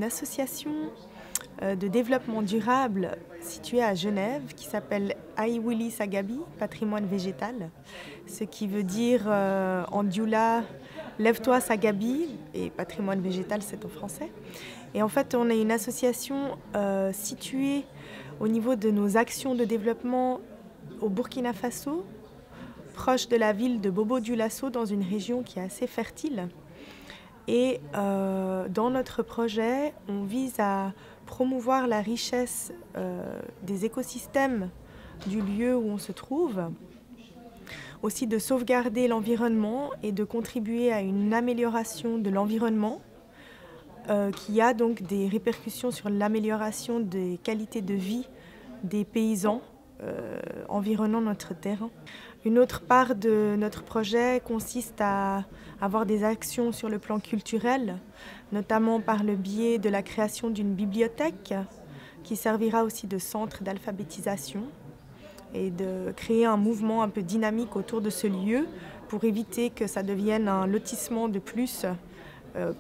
association de développement durable située à Genève qui s'appelle Aiwili Sagabi, patrimoine végétal, ce qui veut dire en dioula lève-toi Sagabi, et patrimoine végétal c'est en français. Et en fait on est une association située au niveau de nos actions de développement au Burkina Faso, proche de la ville de Bobo-Dioulasso, dans une région qui est assez fertile. Et dans notre projet, on vise à promouvoir la richesse des écosystèmes du lieu où on se trouve, aussi de sauvegarder l'environnement et de contribuer à une amélioration de l'environnement qui a donc des répercussions sur l'amélioration des qualités de vie des paysans environnant notre terrain. Une autre part de notre projet consiste à avoir des actions sur le plan culturel, notamment par le biais de la création d'une bibliothèque qui servira aussi de centre d'alphabétisation et de créer un mouvement un peu dynamique autour de ce lieu pour éviter que ça devienne un lotissement de plus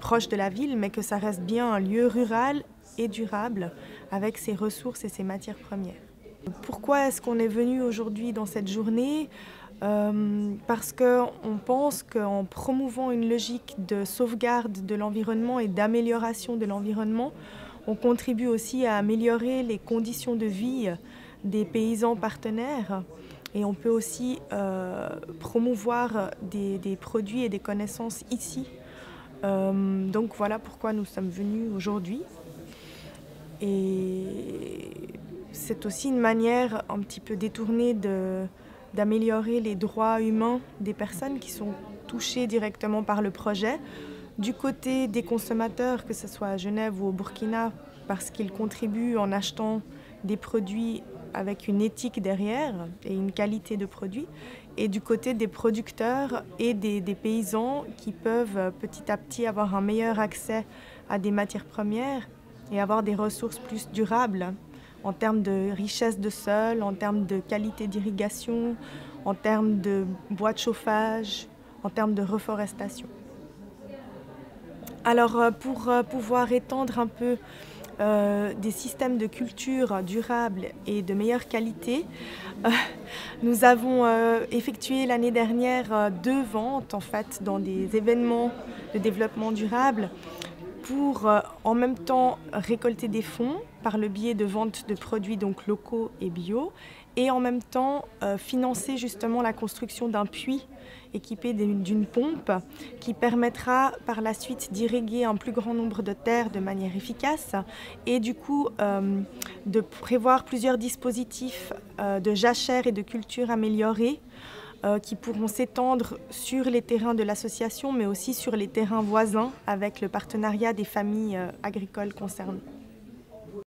proche de la ville, mais que ça reste bien un lieu rural et durable avec ses ressources et ses matières premières. Pourquoi est-ce qu'on est venu aujourd'hui dans cette journée ? Parce qu'on pense qu'en promouvant une logique de sauvegarde de l'environnement et d'amélioration de l'environnement, on contribue aussi à améliorer les conditions de vie des paysans partenaires et on peut aussi promouvoir des produits et des connaissances ici. Donc voilà pourquoi nous sommes venus aujourd'hui. Et c'est aussi une manière un petit peu détournée d'améliorer les droits humains des personnes qui sont touchées directement par le projet, du côté des consommateurs, que ce soit à Genève ou au Burkina, parce qu'ils contribuent en achetant des produits avec une éthique derrière et une qualité de produit, et du côté des producteurs et des paysans qui peuvent petit à petit avoir un meilleur accès à des matières premières et avoir des ressources plus durables en termes de richesse de sol, en termes de qualité d'irrigation, en termes de bois de chauffage, en termes de reforestation. Alors pour pouvoir étendre un peu des systèmes de culture durables et de meilleure qualité, nous avons effectué l'année dernière 2 ventes en fait dans des événements de développement durable pour en même temps récolter des fonds par le biais de vente de produits donc locaux et bio et en même temps financer justement la construction d'un puits équipé d'une pompe qui permettra par la suite d'irriguer un plus grand nombre de terres de manière efficace et du coup de prévoir plusieurs dispositifs de jachère et de culture améliorés qui pourront s'étendre sur les terrains de l'association mais aussi sur les terrains voisins avec le partenariat des familles agricoles concernées.